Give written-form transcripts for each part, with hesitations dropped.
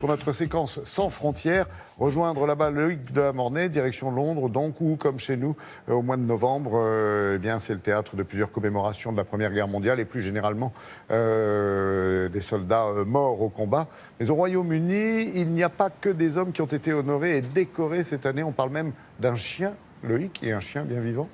Pour notre séquence sans frontières, rejoindre là-bas Loïc de la Mornay, direction Londres, donc, où, comme chez nous, au mois de novembre, eh bien, c'est le théâtre de plusieurs commémorations de la Première Guerre mondiale et plus généralement des soldats morts au combat. Mais au Royaume-Uni, il n'y a pas que des hommes qui ont été honorés et décorés cette année. On parle même d'un chien, Loïc, et un chien bien vivant.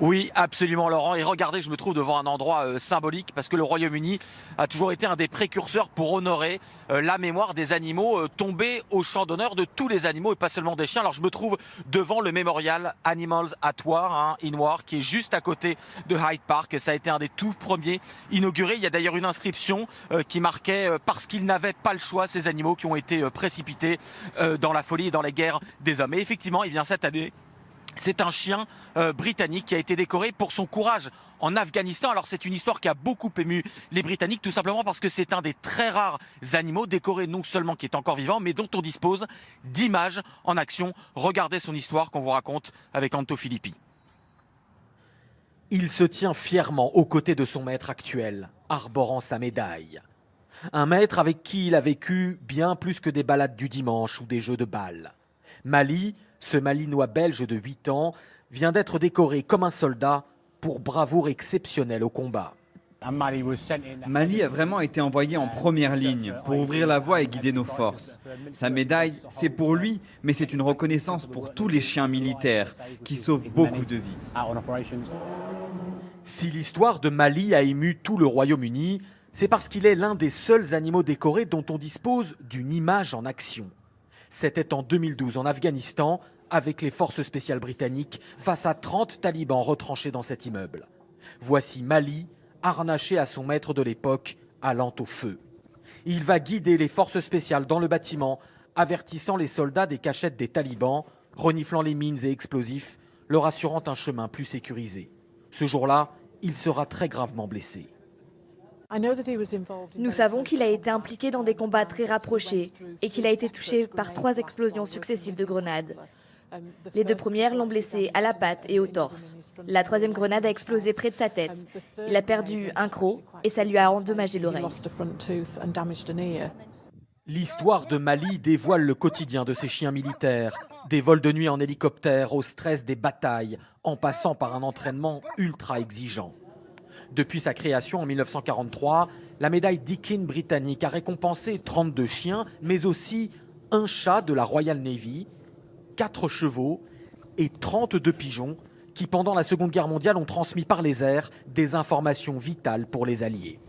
Oui, absolument, Laurent. Et regardez, je me trouve devant un endroit symbolique parce que le Royaume-Uni a toujours été un des précurseurs pour honorer la mémoire des animaux tombés au champ d'honneur de tous les animaux et pas seulement des chiens. Alors je me trouve devant le mémorial Animals at War, in War, qui est juste à côté de Hyde Park. Ça a été un des tout premiers inaugurés. Il y a d'ailleurs une inscription qui marquait parce qu'ils n'avaient pas le choix, ces animaux qui ont été précipités dans la folie et dans les guerres des hommes. Et effectivement, eh bien, cette année, c'est un chien britannique qui a été décoré pour son courage en Afghanistan. Alors c'est une histoire qui a beaucoup ému les Britanniques, tout simplement parce que c'est un des très rares animaux décorés, non seulement qui est encore vivant, mais dont on dispose d'images en action. Regardez son histoire qu'on vous raconte avec Anto Filippi. Il se tient fièrement aux côtés de son maître actuel, arborant sa médaille. Un maître avec qui il a vécu bien plus que des balades du dimanche ou des jeux de balle. Mali, ce Malinois belge de 8 ans, vient d'être décoré comme un soldat pour bravoure exceptionnelle au combat. Mali a vraiment été envoyé en première ligne pour ouvrir la voie et guider nos forces. Sa médaille, c'est pour lui, mais c'est une reconnaissance pour tous les chiens militaires qui sauvent beaucoup de vies. Si l'histoire de Mali a ému tout le Royaume-Uni, c'est parce qu'il est l'un des seuls animaux décorés dont on dispose d'une image en action. C'était en 2012 en Afghanistan, avec les forces spéciales britanniques, face à 30 talibans retranchés dans cet immeuble. Voici Mali, harnaché à son maître de l'époque, allant au feu. Il va guider les forces spéciales dans le bâtiment, avertissant les soldats des cachettes des talibans, reniflant les mines et explosifs, leur assurant un chemin plus sécurisé. Ce jour-là, il sera très gravement blessé. Nous savons qu'il a été impliqué dans des combats très rapprochés et qu'il a été touché par 3 explosions successives de grenades. Les 2 premières l'ont blessé à la patte et au torse. La 3e grenade a explosé près de sa tête. Il a perdu un croc et ça lui a endommagé l'oreille. L'histoire de Mali dévoile le quotidien de ces chiens militaires. Des vols de nuit en hélicoptère au stress des batailles, en passant par un entraînement ultra exigeant. Depuis sa création en 1943, la médaille Deakin britannique a récompensé 32 chiens, mais aussi un chat de la Royal Navy, 4 chevaux et 32 pigeons qui, pendant la Seconde Guerre mondiale, ont transmis par les airs des informations vitales pour les Alliés.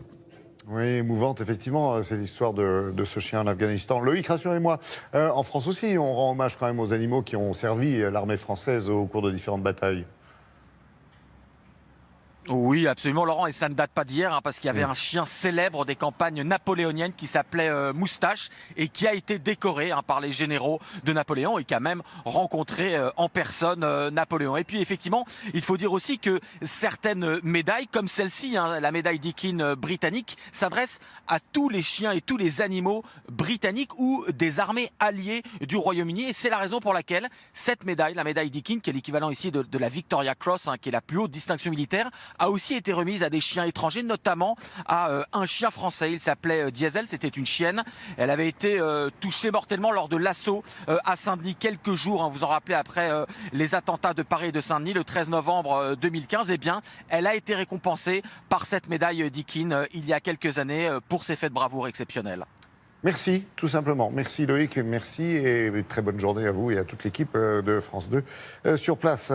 Oui, émouvante, effectivement, c'est l'histoire de ce chien en Afghanistan. Loïc, rassurez-moi, en France aussi, on rend hommage quand même aux animaux qui ont servi l'armée française au cours de différentes batailles. Oui, absolument, Laurent, et ça ne date pas d'hier, parce qu'il y avait un chien célèbre des campagnes napoléoniennes qui s'appelait Moustache et qui a été décoré par les généraux de Napoléon et qui a même rencontré en personne Napoléon. Et puis effectivement, il faut dire aussi que certaines médailles, comme celle-ci, la médaille Deakin britannique, s'adressent à tous les chiens et tous les animaux britanniques ou des armées alliées du Royaume-Uni. Et c'est la raison pour laquelle cette médaille, la médaille Deakin, qui est l'équivalent ici de la Victoria Cross, qui est la plus haute distinction militaire, a aussi été remise à des chiens étrangers, notamment à un chien français. Il s'appelait Diesel, c'était une chienne. Elle avait été touchée mortellement lors de l'assaut à Saint-Denis quelques jours, vous en rappelez, après les attentats de Paris et de Saint-Denis le 13 novembre 2015. Eh bien, elle a été récompensée par cette médaille Deakin il y a quelques années pour ses faits de bravoure exceptionnels. Merci, tout simplement. Merci Loïc, merci et très bonne journée à vous et à toute l'équipe de France 2 sur place.